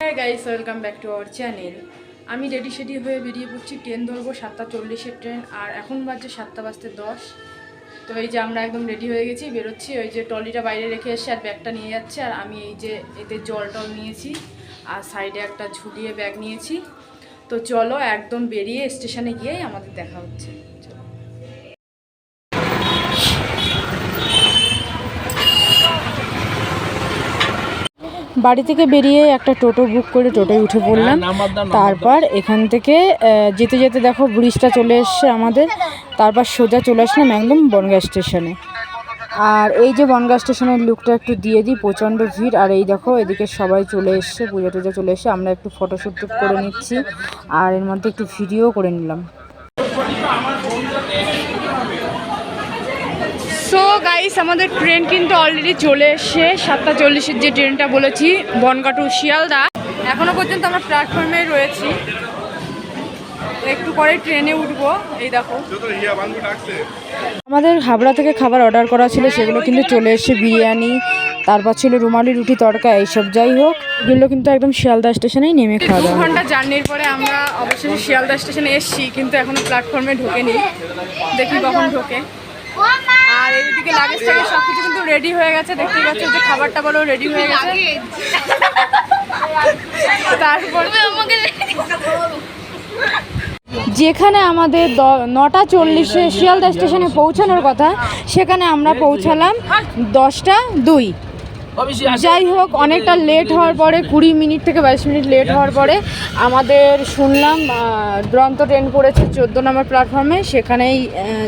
Hi guys, welcome back to our channel. আমি ready সেডি হয়ে বেরিয়ে পড়ছি, ট্রেন ধরবো 7:40-এর ট্রেন। আর এখন বাজছে 7:10। তো এই যে আমরা একদম রেডি হয়ে গেছি, বেরোচ্ছি। ওই যে ট্রলিটা বাইরে রেখে এসে আর ব্যাগটা নিয়ে যাচ্ছে। আর আমি এই যে এতে জল টল নিয়েছি আর সাইডে একটা ঝুলিয়ে ব্যাগ নিয়েছি। তো চলো একদম বেরিয়ে স্টেশনে গিয়েই আমাদের দেখা হচ্ছে। বাড়ি থেকে বেরিয়ে একটা টোটো বুক করে টোটোয় উঠে পড়লাম। তারপর এখান থেকে যেতে যেতে দেখো ব্রিজটা চলে এসছে আমাদের। তারপর সোজা চলে আসলাম একদম বনগাঁ স্টেশনে। আর এই যে বনগাঁ স্টেশনের লুকটা একটু দিয়ে দিই, প্রচণ্ড ভিড়। আর এই দেখো এদিকে সবাই চলে এসছে, পুজো টুজো চলে এসছে। আমরা একটু ফটোশ্যুট করে নিচ্ছি আর এর মধ্যে একটু ভিডিও করে নিলাম। সো গাইস, আমাদের ট্রেন কিন্তু অলরেডি চলে এসছে। 7:40-এর যে ট্রেনটা বলেছি, বনগাঁ টু শিয়ালদা। এখনো পর্যন্ত আমরা প্ল্যাটফর্মে রয়েছি, একটু পরে ট্রেনে উঠবো। এই দেখো আমাদের হাবড়া থেকে খাবার অর্ডার করা ছিল, সেগুলো কিন্তু চলে এসছে। বিরিয়ানি, তারপর ছিল রুমালি রুটি তড়কা, এইসব। যাই হোক, এগুলো কিন্তু একদম শিয়ালদা স্টেশনেই নেমে খাওয়া দাওয়া। 2 ঘন্টা জার্নির পরে আমরা অবশ্যই শিয়ালদা স্টেশনে এসেছি, কিন্তু এখনো প্ল্যাটফর্মে ঢোকেনি। দেখি কখন ঢোকে। আর এইদিকে লাগেজ থেকে সব কিছু কিন্তু রেডি হয়ে গেছে, দেখতেই পাচ্ছ যে খাবারটা বলো রেডি হয়ে গেছে। তারপর যেখানে আমাদের 9:40-এ শিয়ালদা স্টেশনে পৌঁছানোর কথা, সেখানে আমরা পৌঁছালাম 10:02। যাই হোক, অনেকটা লেট হওয়ার পরে, 20 মিনিট থেকে 22 মিনিট লেট হওয়ার পরে আমাদের শুনলাম দুরন্ত ট্রেন পড়েছে 14 নম্বর প্ল্যাটফর্মে, সেখানেই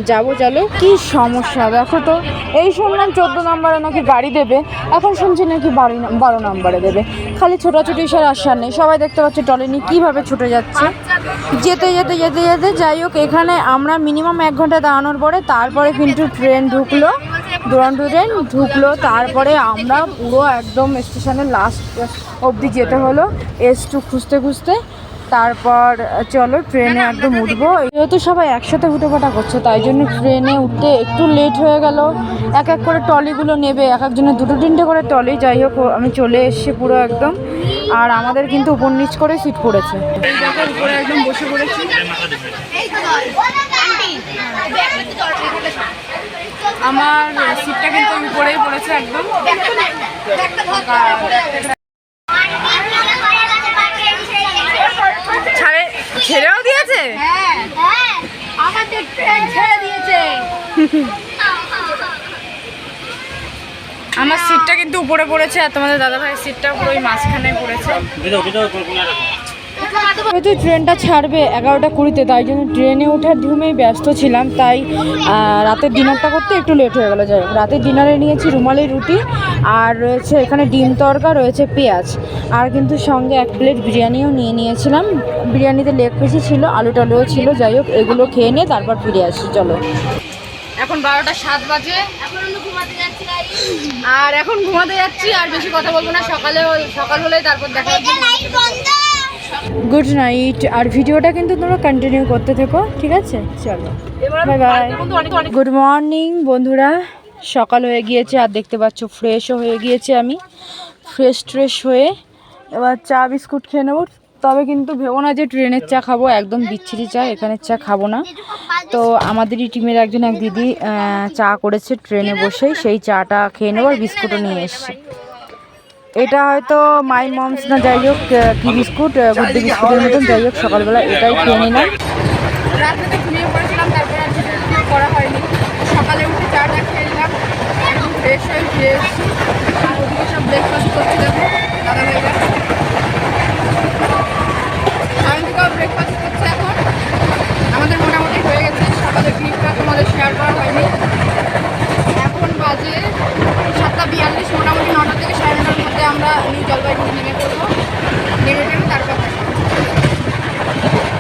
যাবো। চলো, কি সমস্যা দেখো তো। এই শুনলাম 14 নম্বরে নাকি গাড়ি দেবে, এখন শুনছি নাকি 12 নম্বরে দেবে। খালি ছোটাছুটি সার আসার নেই। সবাই দেখতে পাচ্ছে ট্রলি কীভাবে ছুটে যাচ্ছে, যেতে যেতে যেতে যেতে। যাই হোক, এখানে আমরা মিনিমাম 1 ঘন্টা দাঁড়ানোর পরে তারপরে কিন্তু ট্রেন ঢুকলো, দুরন্ত ট্রেন ঢুকলো। তারপরে আমরা পুরো একদম স্টেশনের লাস্ট অবধি যেতে হলো S2 খুঁজতে খুঁজতে। তারপর চলো ট্রেনে একদম উঠবো। যেহেতু সবাই একসাথে হুটোপাটা করছে, তাই জন্য ট্রেনে উঠতে একটু লেট হয়ে গেল। এক এক করে ট্রলিগুলো নেবে, এক একজনের 2-3টে করে ট্রলি। যাই হোক, আমি চলে এসেছি পুরো একদম। আর আমাদের কিন্তু উপর নিচ করে সিট পড়েছে। এই জায়গার উপরে একদম বসে পড়েছি। আমার সিটটা কিন্তু উপরেই পড়েছে একদম। ছেড়েও দিয়েছে, আমাদের ট্রেন ছেড়ে দিয়েছে। আমার সিটটা কিন্তু উপরে পড়েছে, আর তোমাদের দাদাভাইয়ের সিটটা পুরো ওই মাঝখানে পড়েছে। যেহেতু ট্রেনটা ছাড়বে 11:20-তে, তাই জন্য ট্রেনে ওঠার ধুমেই ব্যস্ত ছিলাম। তাই রাতের ডিনারটা করতে একটু লেট হয়ে গেলো। যাই হোক, রাতের ডিনারে নিয়েছি রুমালি রুটি, আর রয়েছে এখানে ডিম তড়কা, রয়েছে পেঁয়াজ, আর কিন্তু সঙ্গে 1 প্লেট বিরিয়ানিও নিয়েছিলাম। বিরিয়ানিতে লেগ পিসই ছিল, আলু টালুও ছিল। যাই হোক, এগুলো খেয়ে নিয়ে তারপর ফিরে আসি। চলো, এখন 12:07 বাজে, আর এখন ঘুমাতে যাচ্ছি। আর বেশি কথা বলবো না, সকাল হলে তারপর দেখা যাবে। Good night. আর ভিডিওটা কিন্তু তোমরা কন্টিনিউ করতে থেকো, ঠিক আছে? চলো, বাই বাই। গুড মর্নিং বন্ধুরা, সকাল হয়ে গিয়েছে। আর দেখতে পাচ্ছ ফ্রেশও হয়ে গিয়েছে। আমি ফ্রেশ হয়ে এবার চা বিস্কুট খেয়ে নেবো। তবে কিন্তু ভেবো না যে ট্রেনের চা খাবো, একদম বিচ্ছিরি চা, এখানের চা খাবো না। তো আমাদেরই টিমের এক দিদি চা করেছে ট্রেনে বসেই, সেই চাটা খেয়ে নেবো। আর বিস্কুটও নিয়ে এসছে। এটা হয়তো মাই মমস না, যাই হোক কি বিস্কুট, গুড্ডি বিস্কুটের মতন। যাই হোক, সকালবেলা এটাই খেয়ে নিলাম। রাত্রে ঘুমিয়ে পড়েছিলাম, তারপরে আর ভিডিও করা হয়নি। সকালে উঠে চাটা খেয়ে নিলাম, একদম ফ্রেশ হয়ে ফিরে এসেছি। আর ওদিকে সব ব্রেকফাস্ট করতে যাবো দাদাভাইরা। আমি তো ব্রেকফাস্ট করছি এখন। আমাদের মোটামুটি হয়ে গেছে। সকালের ক্লিপটা তোমাদের শেয়ার করা হয়নি। এখন বাজে 7:42, মোটামুটি 9টা থেকে 9:30-র মধ্যে আমরা নিউ জলপাইগুড়ি নেমে পড়বো। নেমে পড়বো তারপর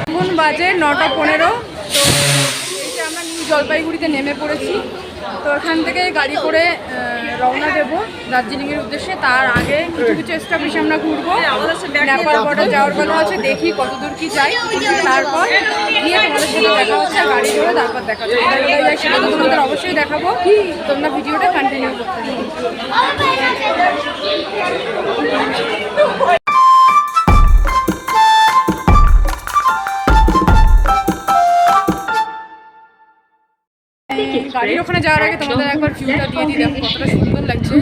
এখন বাজে 9:15। তো এই যে আমরা নিউ জলপাইগুড়িতে নেমে পড়েছি। তো এখান থেকে গাড়ি করে রওনা দেবো দার্জিলিংয়ের উদ্দেশ্যে। তার আগে কিছু কিছু এস্টাবলিশ আমরা ঘুরবো। নেপাল বর্ডার যাওয়ার কথা আছে, দেখি কতদূর কি যাই। তারপর গিয়ে তোমাদের সাথে দেখা হচ্ছে, গাড়ি করে তারপর দেখা হচ্ছে। সেটা তো তোমাদের অবশ্যই দেখাবো, তোমরা ভিডিওটা কন্টিনিউ করতে থাকো। ওখানে যাওয়ার আগে তোমাদের একবার ভিউটা দিয়ে দিই, দেখো কতটা সুন্দর লাগছে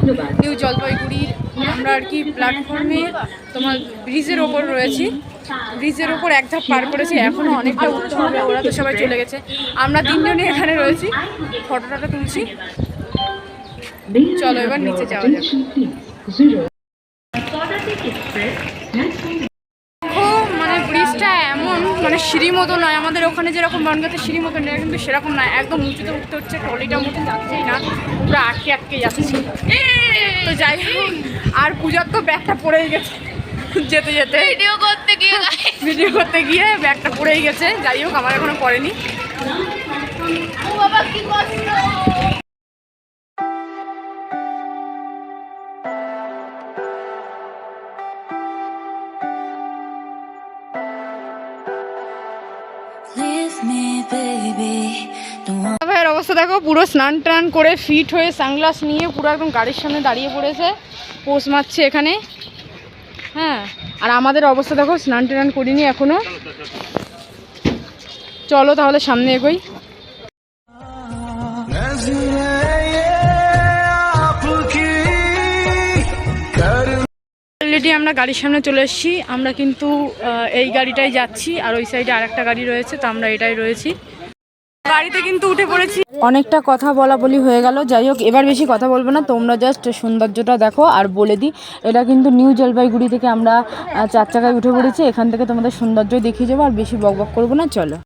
নিউ জলপাইগুড়ির। আমরা আর কি প্ল্যাটফর্মে তোমার ব্রিজের ওপর রয়েছি, ব্রিজের ওপর এক ধাপ পার করেছি, এখনও অনেকটা উঠতে হবে, ওরা তো সবাই চলে গেছে, আমরা তিনজনই এখানে রয়েছি, ফটোটা তুলছি। চলো এবার নিচে যাওয়া যাক। মানে ব্রিজটা এমন মানে সিঁড়ি মতো নয়, আমাদের ওখানে যেরকম বনগাঁতে সিঁড়ি মতো নেই, কিন্তু সেরকম নয়, একদম উঁচুতে উঠতে হচ্ছে, ট্রলিটা মতো যাচ্ছেই না, পুরো আটকে আটকে যাচ্ছে। তো যাই হোক, আর পূজার তো ব্যাগটা পড়েই গেছে যেতে যেতে, ভিডিও করতে গিয়ে ব্যাগটা পড়েই গেছে। যাই হোক, আমার এখনো পড়েনি। ভাইয়ের অবস্থা দেখো, পুরো স্নান টান করে ফিট হয়ে সানগ্লাস নিয়ে পুরো একদম গাড়ির সামনে দাঁড়িয়ে পড়েছে, পোজ মারছে এখানে। হ্যাঁ, আর আমাদের অবস্থা দেখো, স্নান টান করিনি এখনো। চলো তাহলে সামনে এগোই। অলরেডি আমরা গাড়ির সামনে চলে এসেছি, আমরা কিন্তু এই গাড়িটাই যাচ্ছি, আর ওই সাইডে আর একটা গাড়ি রয়েছে, তো আমরা এটাই রয়েছি, গাড়িতে কিন্তু উঠে পড়েছি। অনেকটা কথা বলা বলি হয়ে গেল, যাই হোক এবার বেশি কথা বলবো না, তোমরা জাস্ট সৌন্দর্যটা দেখো। আর বলে দিই, এটা কিন্তু নিউ জলপাইগুড়ি থেকে আমরা 4 চাকায় উঠে পড়েছি, এখান থেকে তোমাদের সৌন্দর্য দেখিয়ে যাবো, আর বেশি বকবক করবো না, চলো।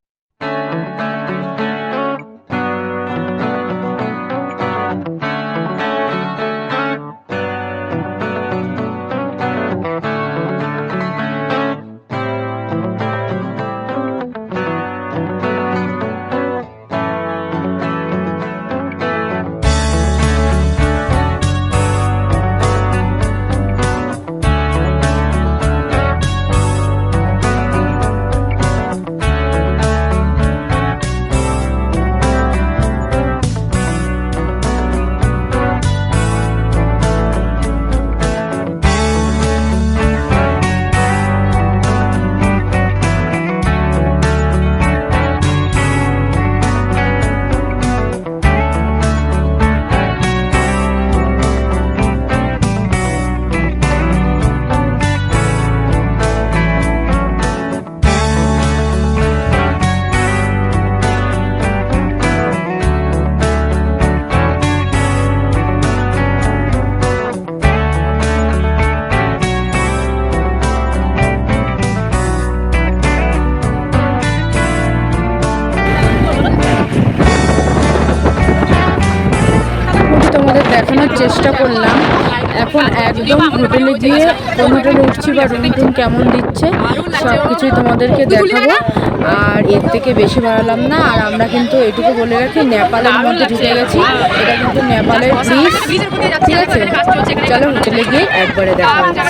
দেখানোর চেষ্টা করলাম। এখন একদম হোটেলে গিয়ে কোন হোটেলে উঠছি বা রুম টুম কেমন দিচ্ছে সব কিছুই তোমাদেরকে দেখাবো, আর এর থেকে বেশি বাড়ালাম না। আর আমরা কিন্তু এটুকু বলে রাখি, নেপালের মধ্যে ঢুকে গেছি, এটা কিন্তু নেপালের ব্রিজ, ঠিক আছে। চলো হোটেলে গিয়ে একবারে দেখা হচ্ছে।